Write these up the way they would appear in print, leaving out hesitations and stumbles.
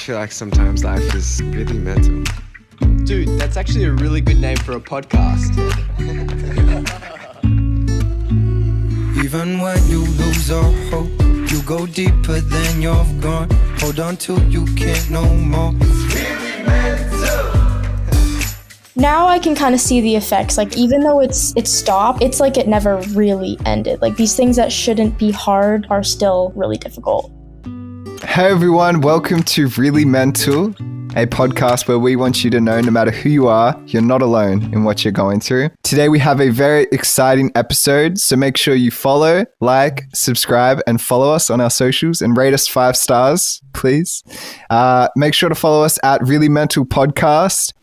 feel like sometimes life is really mental. Dude, that's actually a really good name for a podcast. Even when you lose all hope, you go deeper than you've gone. Hold on till you can't no more. Now I can kind of see the effects. Like, even though it's stopped, it's like it never really ended. Like, these things that shouldn't be hard are still really difficult. Hey everyone, welcome to Really Mental, a podcast where we want you to know no matter who you are, you're not alone in what you're going through. Today we have a very exciting episode, so make sure you follow, like, subscribe, and follow us on our socials and rate us 5 stars, please. Make sure to follow us at Really Mental Podcast.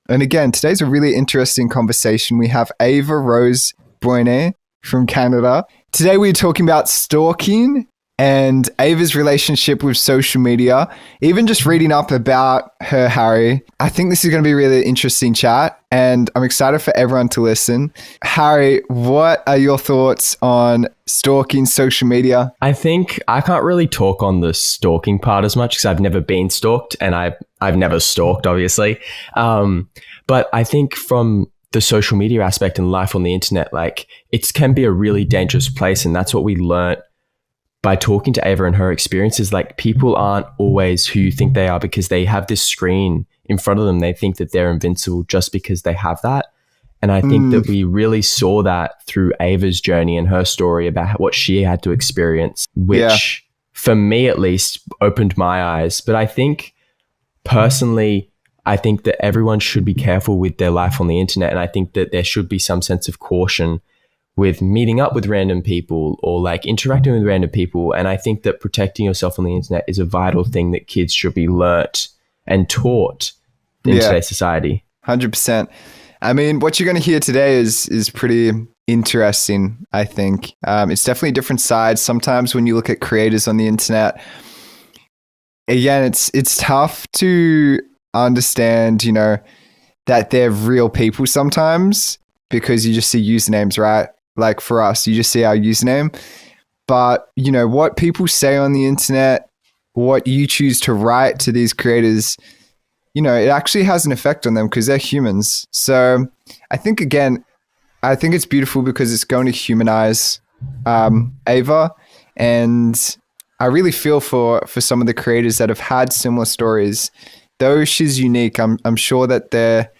And again, today's a really interesting conversation. We have Ava Rose Boyne from Canada. Today we're talking about stalking and Ava's relationship with social media, even just reading up about her, Harry. I think this is going to be a really interesting chat, and I'm excited for everyone to listen. Harry, what are your thoughts on stalking social media? I think I can't really talk on the stalking part as much because I've never been stalked, and I've never stalked, obviously. But I think from the social media aspect and life on the internet, like, it can be a really dangerous place, and that's what we learnt by talking to Ava and her experiences. Like, people aren't always who you think they are because they have this screen in front of them. They think that they're invincible just because they have that. And I think that we really saw that through Ava's journey and her story about what she had to experience, which for me at least opened my eyes. But I think personally, I think that everyone should be careful with their life on the internet. And I think that there should be some sense of caution with meeting up with random people or like interacting with random people. And I think that protecting yourself on the internet is a vital thing that kids should be learnt and taught in today's society. 100%. I mean, what you're going to hear today is pretty interesting, I think. It's definitely a different side. Sometimes when you look at creators on the internet, again, it's tough to understand, that they're real people sometimes because you just see usernames, right? Like for us, you just see our username. But, what people say on the internet, what you choose to write to these creators, it actually has an effect on them because they're humans. So I think it's beautiful because it's going to humanize Ava. And I really feel for some of the creators that have had similar stories. Though she's unique, I'm sure that they're,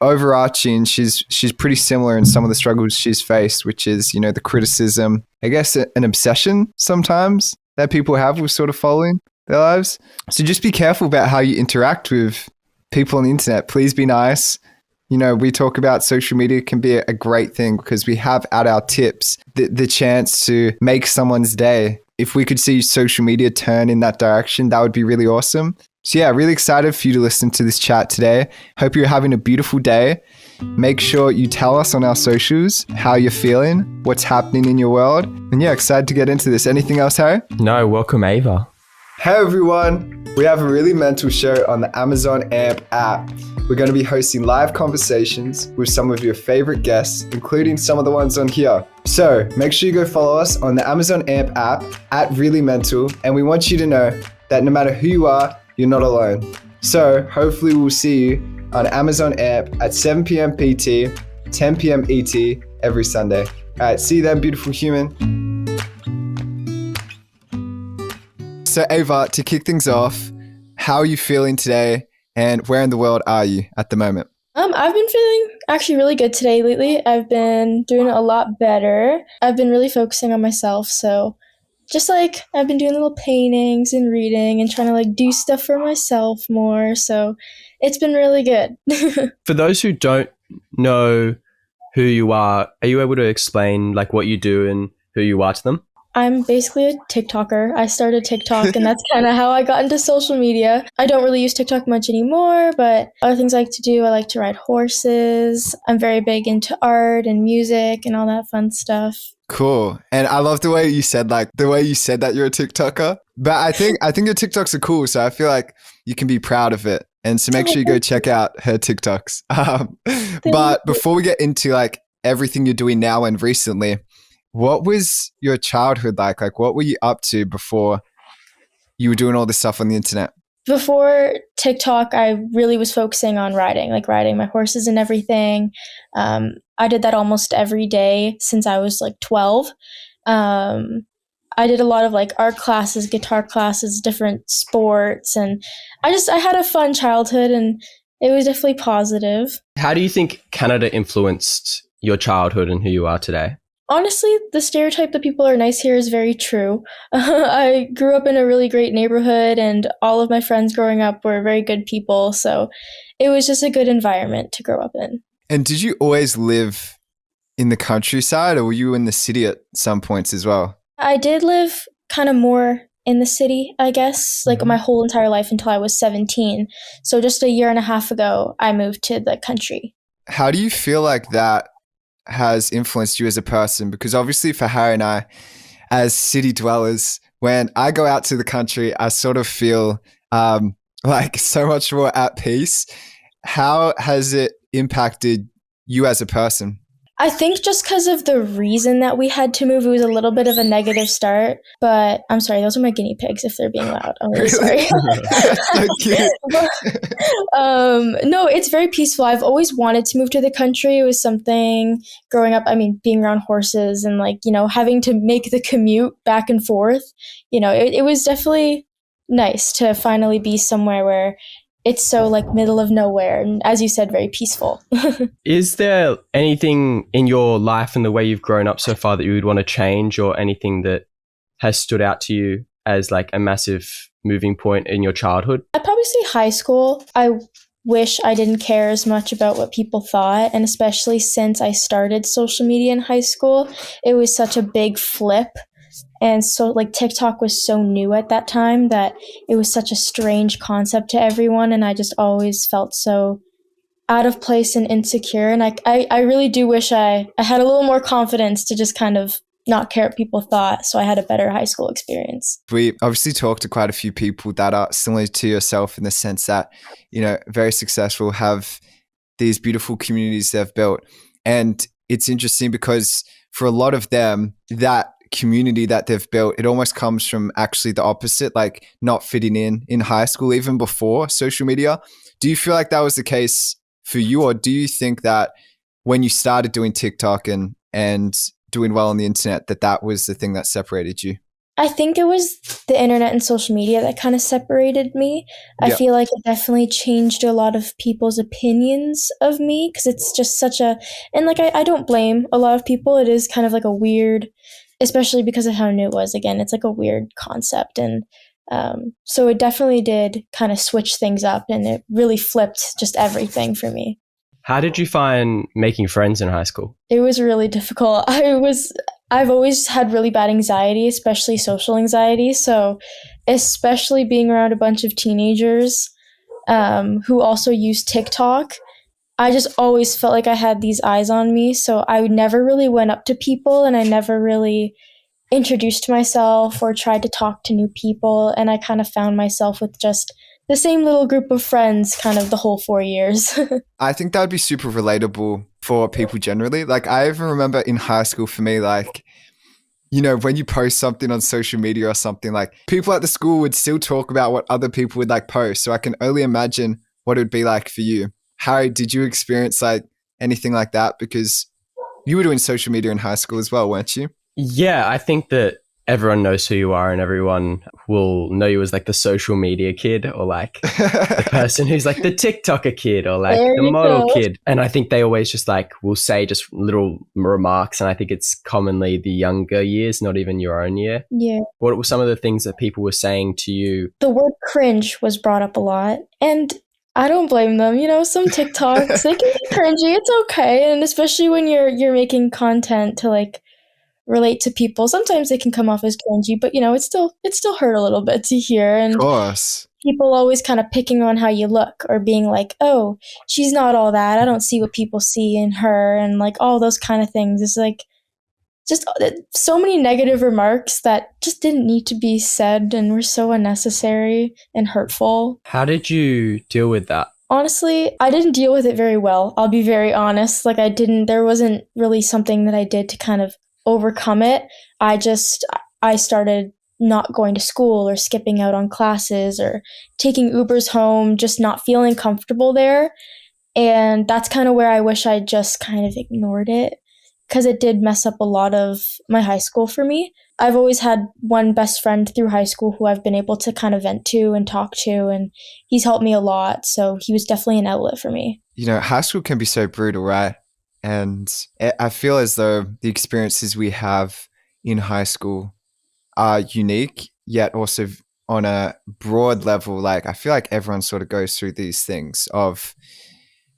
overarching, she's pretty similar in some of the struggles she's faced, which is, the criticism, I guess an obsession sometimes that people have with sort of following their lives. So just be careful about how you interact with people on the internet. Please be nice. We talk about social media can be a great thing because we have at our tips the chance to make someone's day. If we could see social media turn in that direction, that would be really awesome. So yeah, really excited for you to listen to this chat today. Hope you're having a beautiful day. Make sure you tell us on our socials how you're feeling, what's happening in your world. And yeah, excited to get into this. Anything else, Harry? No, welcome Ava. Hey everyone, we have a Really Mental show on the Amazon AMP app. We're going to be hosting live conversations with some of your favorite guests, including some of the ones on here. So make sure you go follow us on the Amazon AMP app at Really Mental. And we want you to know that no matter who you are, you're not alone. So hopefully we'll see you on Amazon AMP at 7 p.m. PT, 10 p.m. ET every Sunday. All right, see you then, beautiful human. So Ava, to kick things off, how are you feeling today and where in the world are you at the moment? I've been feeling actually really good today lately. I've been doing a lot better. I've been really focusing on myself, so just like I've been doing little paintings and reading and trying to do stuff for myself more. So it's been really good. For those who don't know who you are you able to explain what you do and who you are to them? I'm basically a TikToker. I started TikTok and that's kind of how I got into social media. I don't really use TikTok much anymore, but other things I like to do, I like to ride horses. I'm very big into art and music and all that fun stuff. Cool. And I love the way you said that you're a TikToker. But I think your TikToks are cool, so I feel like you can be proud of it. And so make sure you go check out her TikToks. But before we get into everything you're doing now and recently, what was your childhood like? What were you up to before you were doing all this stuff on the internet? before TikTok, I really was focusing on riding, like riding my horses and everything. I did that almost every day since I was like 12. I did a lot of like art classes, guitar classes, different sports, and I had a fun childhood, and it was definitely positive. How do you think Canada influenced your childhood and who you are today? Honestly, the stereotype that people are nice here is very true. I grew up in a really great neighborhood, and all of my friends growing up were very good people, so it was just a good environment to grow up in. And did you always live in the countryside, or were you in the city at some points as well? I did live kind of more in the city, I guess, like my whole entire life until I was 17. So just a year and a half ago, I moved to the country. How do you feel like that has influenced you as a person? Because obviously for Harry and I, as city dwellers, when I go out to the country, I sort of feel like so much more at peace. How has it impacted you as a person? I think just because of the reason that we had to move, it was a little bit of a negative start. But I'm sorry, those are my guinea pigs if they're being loud. I'm really sorry. So cute. No, it's very peaceful. I've always wanted to move to the country. It was something growing up, I mean, being around horses and like, having to make the commute back and forth. It was definitely nice to finally be somewhere where it's so like middle of nowhere and, as you said, very peaceful. Is there anything in your life and the way you've grown up so far that you would want to change, or anything that has stood out to you as like a massive moving point in your childhood? I'd probably say high school. I wish I didn't care as much about what people thought, and especially since I started social media in high school, it was such a big flip. And so like TikTok was so new at that time that it was such a strange concept to everyone. And I just always felt so out of place and insecure. And I really do wish I had a little more confidence to just kind of not care what people thought. So I had a better high school experience. We obviously talked to quite a few people that are similar to yourself in the sense that, very successful, have these beautiful communities they've built. And it's interesting because for a lot of them, that community that they've built, it almost comes from actually the opposite, like not fitting in high school, even before social media. Do you feel like that was the case for you, or do you think that when you started doing TikTok and doing well on the internet, that was the thing that separated you? I think it was the internet and social media that kind of separated me. I feel like it definitely changed a lot of people's opinions of me, because it's just and like I don't blame a lot of people. It is kind of like a weird, especially because of how new it was. Again, it's like a weird concept. And so it definitely did kind of switch things up, and it really flipped just everything for me. How did you find making friends in high school? It was really difficult. I've always had really bad anxiety, especially social anxiety. So especially being around a bunch of teenagers who also use TikTok, I just always felt like I had these eyes on me. So I never really went up to people, and I never really introduced myself or tried to talk to new people. And I kind of found myself with just the same little group of friends kind of the whole 4 years. I think that would be super relatable for people generally. Like I even remember in high school for me, like, when you post something on social media or something, like people at the school would still talk about what other people would like post. So I can only imagine what it would be like for you. Harry, did you experience like anything like that? Because you were doing social media in high school as well, weren't you? Yeah, I think that everyone knows who you are, and everyone will know you as like the social media kid, or like the person who's like the TikToker kid, or like the model kid. And I think they always just like will say just little remarks. And I think it's commonly the younger years, not even your own year. Yeah. What were some of the things that people were saying to you? The word cringe was brought up a lot. And I don't blame them. Some TikToks, they can be cringy. It's okay. And especially when you're making content to like relate to people, sometimes they can come off as cringy, but it still hurt a little bit to hear. And of course, people always kind of picking on how you look, or being like, oh, she's not all that, I don't see what people see in her, and like all those kind of things. It's like just so many negative remarks that just didn't need to be said and were so unnecessary and hurtful. How did you deal with that? Honestly, I didn't deal with it very well. I'll be very honest. Like there wasn't really something that I did to kind of overcome it. I started not going to school or skipping out on classes or taking Ubers home, just not feeling comfortable there. And that's kind of where I wish I just kind of ignored it, because it did mess up a lot of my high school for me. I've always had one best friend through high school who I've been able to kind of vent to and talk to, and he's helped me a lot. So he was definitely an outlet for me. You know, high school can be so brutal, right? And I feel as though the experiences we have in high school are unique, yet also on a broad level. Like, I feel like everyone sort of goes through these things of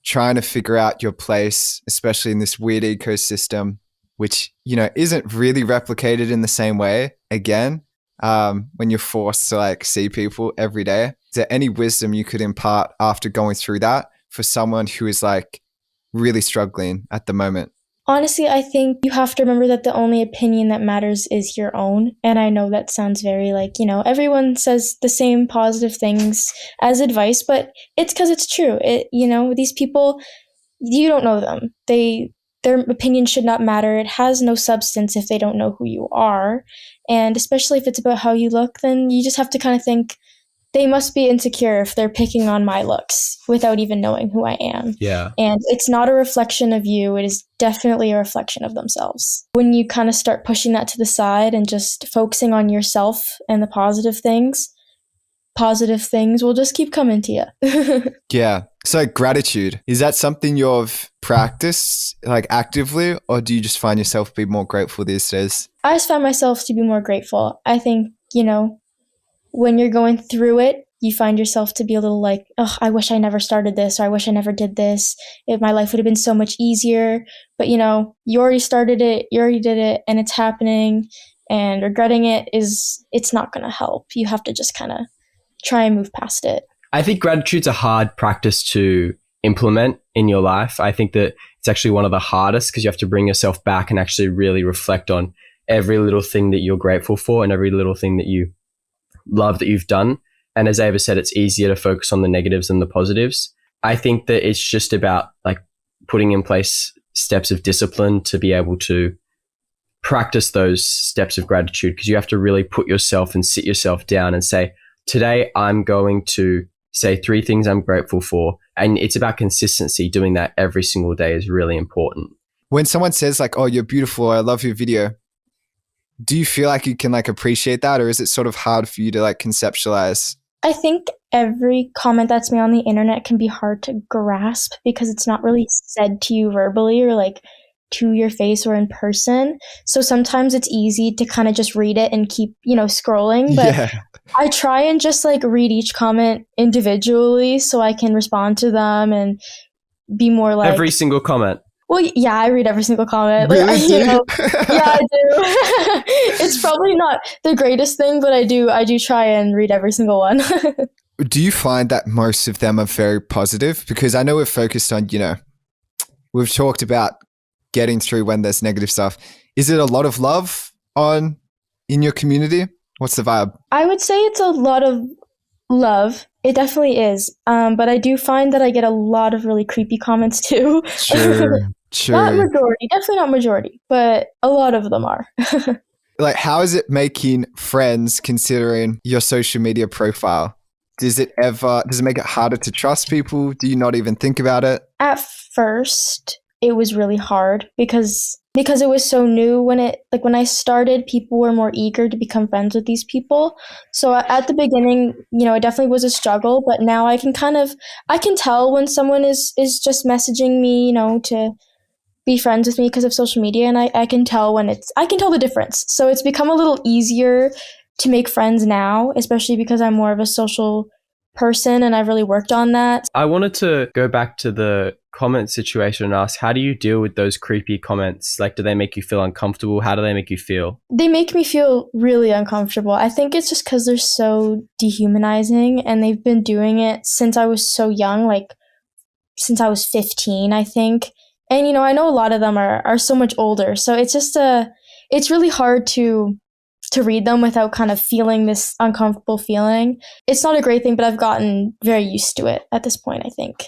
trying to figure out your place, especially in this weird ecosystem, which, you know, isn't really replicated in the same way again, when you're forced to like see people every day. Is there any wisdom you could impart after going through that for someone who is like really struggling at the moment? Honestly, I think you have to remember that the only opinion that matters is your own. And I know that sounds very like, you know, everyone says the same positive things as advice, but it's because it's true. You know, these people, you don't know them. Their opinion should not matter. It has no substance if they don't know who you are. And especially if it's about how you look, then you just have to kind of think, they must be insecure if they're picking on my looks without even knowing who I am. Yeah. And it's not a reflection of you. It is definitely a reflection of themselves. When you kind of start pushing that to the side and just focusing on yourself and the positive things will just keep coming to you. Yeah. So gratitude, is that something you've practiced like actively, or do you just find yourself be more grateful these days? I just find myself to be more grateful. I think, you know, when you're going through it, you find yourself to be a little like, oh, I wish I never started this, or I wish I never did this. My life would have been so much easier. But, you know, you already started it, you already did it, and it's happening. And regretting it's not going to help. You have to just kind of try and move past it. I think gratitude's a hard practice to implement in your life. I think that it's actually one of the hardest, because you have to bring yourself back and actually really reflect on every little thing that you're grateful for and every little thing that you love that you've done. And as Ava said, it's easier to focus on the negatives than the positives. I think that it's just about like putting in place steps of discipline to be able to practice those steps of gratitude, because you have to really put yourself and sit yourself down and say, today I'm going to say 3 things I'm grateful for. And it's about consistency. Doing that every single day is really important. When someone says like, oh, you're beautiful, I love your video, do you feel like you can like appreciate that, or is it sort of hard for you to like conceptualize? I think every comment that's made on the internet can be hard to grasp, because it's not really said to you verbally or like to your face or in person. So sometimes it's easy to kind of just read it and keep, you know, scrolling. But Yeah. I try and just like read each comment individually so I can respond to them and be more like Every single comment. Well, yeah, I read every single comment. Really? Like, you know, yeah, I do. It's probably not the greatest thing, but I do try and read every single one. Do you find that most of them are very positive? Because I know we're focused on, you know, we've talked about getting through when there's negative stuff. Is it a lot of love in your community? What's the vibe? I would say it's a lot of love. It definitely is. But I do find that I get a lot of really creepy comments too. Sure. Not majority, definitely not majority, but a lot of them are. Like, how is it making friends considering your social media profile? Does it make it harder to trust people? Do you not even think about it? At first, it was really hard because it was so new. When I started, people were more eager to become friends with these people. So at the beginning, you know, it definitely was a struggle, but now I can tell when someone is just messaging me, you know, to be friends with me because of social media, and I can tell the difference. So it's become a little easier to make friends now, especially because I'm more of a social person and I've really worked on that. I wanted to go back to the comment situation and ask, how do you deal with those creepy comments? Like, do they make you feel uncomfortable? How do they make you feel? They make me feel really uncomfortable. I think it's just because they're so dehumanizing, and they've been doing it since I was so young, like since I was 15, I think. And, you know, I know a lot of them are so much older. So it's just it's really hard to read them without kind of feeling this uncomfortable feeling. It's not a great thing, but I've gotten very used to it at this point, I think.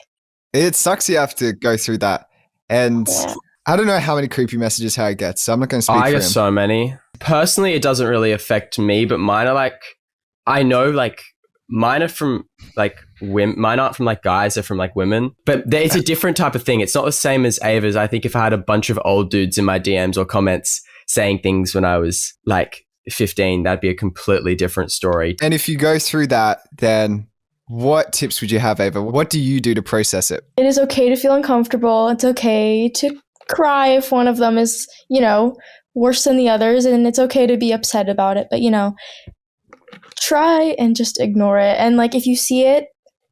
It sucks you have to go through that. And Yeah. I don't know how many creepy messages Harry gets, so I'm not going to speak for I him. get so many. Personally, it doesn't really affect me, but mine are like, I know like mine are from like women. Mine aren't from like guys, they're from like women. But it's a different type of thing. It's not the same as Ava's. I think if I had a bunch of old dudes in my DMs or comments saying things when I was like 15, that'd be a completely different story. And if you go through that, then what tips would you have, Ava? What do you do to process it? It is okay to feel uncomfortable. It's okay to cry if one of them is, worse than the others, and it's okay to be upset about it. But, try and just ignore it. And like, if you see it,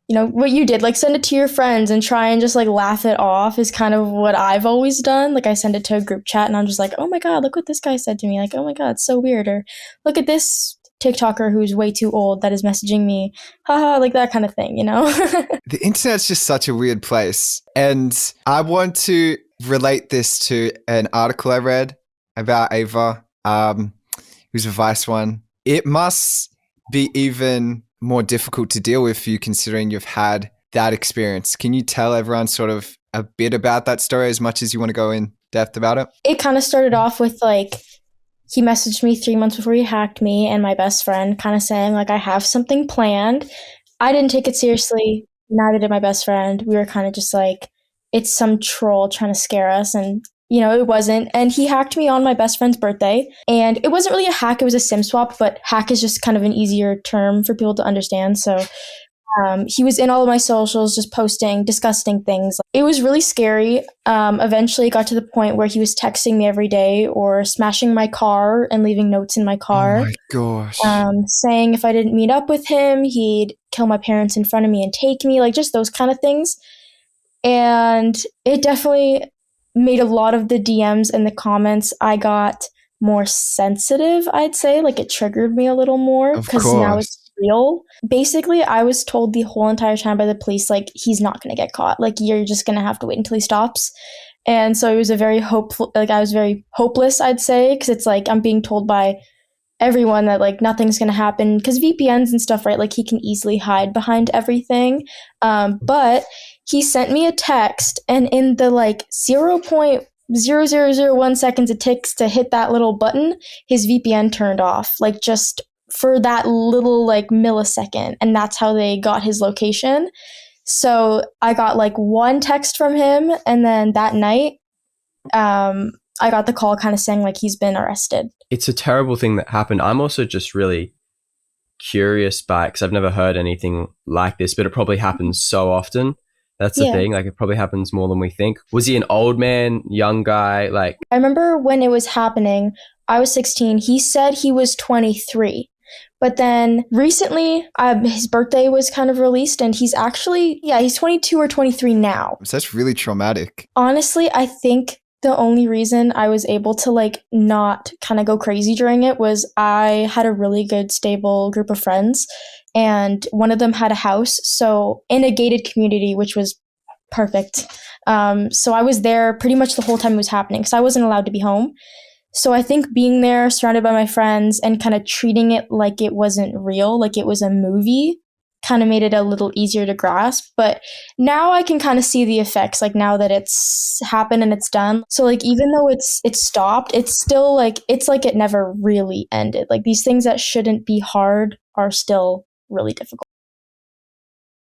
what you did, like send it to your friends and try and just like laugh it off is kind of what I've always done. Like I send it to a group chat and I'm just like, oh my God, look what this guy said to me. Like, oh my God, it's so weird. Or look at this TikToker who's way too old that is messaging me. Haha, like that kind of thing, The internet's just such a weird place. And I want to relate this to an article I read about Ava. It was a Vice one. It must be even more difficult to deal with for you considering you've had that experience. Can you tell everyone sort of a bit about that story as much as you want to go in depth about it? It kind of started off with like, he messaged me 3 months before he hacked me and my best friend kind of saying like, I have something planned. I didn't take it seriously. Neither did my best friend. We were kind of just like, it's some troll trying to scare us. And it wasn't. And he hacked me on my best friend's birthday. And it wasn't really a hack. It was a SIM swap, but hack is just kind of an easier term for people to understand. So he was in all of my socials, just posting disgusting things. It was really scary. Eventually it got to the point where he was texting me every day or smashing my car and leaving notes in my car. Oh my gosh. Saying if I didn't meet up with him, he'd kill my parents in front of me and take me, like just those kind of things. And it definitely made a lot of the DMs and the comments I got more sensitive, I'd say. Like it triggered me a little more because now it's real. Basically, I was told the whole entire time by the police, like, he's not going to get caught. Like, you're just going to have to wait until he stops. And so it was I was very hopeless, I'd say, because it's like I'm being told by everyone that like nothing's going to happen because VPNs and stuff, right? Like he can easily hide behind everything. But he sent me a text and in the like 0.0001 seconds it takes to hit that little button, his VPN turned off, like just for that little like millisecond. And that's how they got his location. So I got like one text from him. And then that night, I got the call kind of saying like he's been arrested. It's a terrible thing that happened. I'm also just really curious by it because I've never heard anything like this, but it probably happens so often. That's the thing. Like it probably happens more than we think. Was he an old man, young guy? Like I remember when it was happening, I was 16. He said he was 23. But then recently, his birthday was kind of released and he's actually, he's 22 or 23 now. So that's really traumatic. Honestly, I think the only reason I was able to like not kind of go crazy during it was I had a really good, stable group of friends and one of them had a house. So in a gated community, which was perfect. So I was there pretty much the whole time it was happening because I wasn't allowed to be home. So I think being there surrounded by my friends and kind of treating it like it wasn't real, like it was a movie, kind of made it a little easier to grasp. But now I can kind of see the effects, like now that it's happened and it's done. So like even though it's stopped, it's still like it's like it never really ended. Like these things that shouldn't be hard are still really difficult.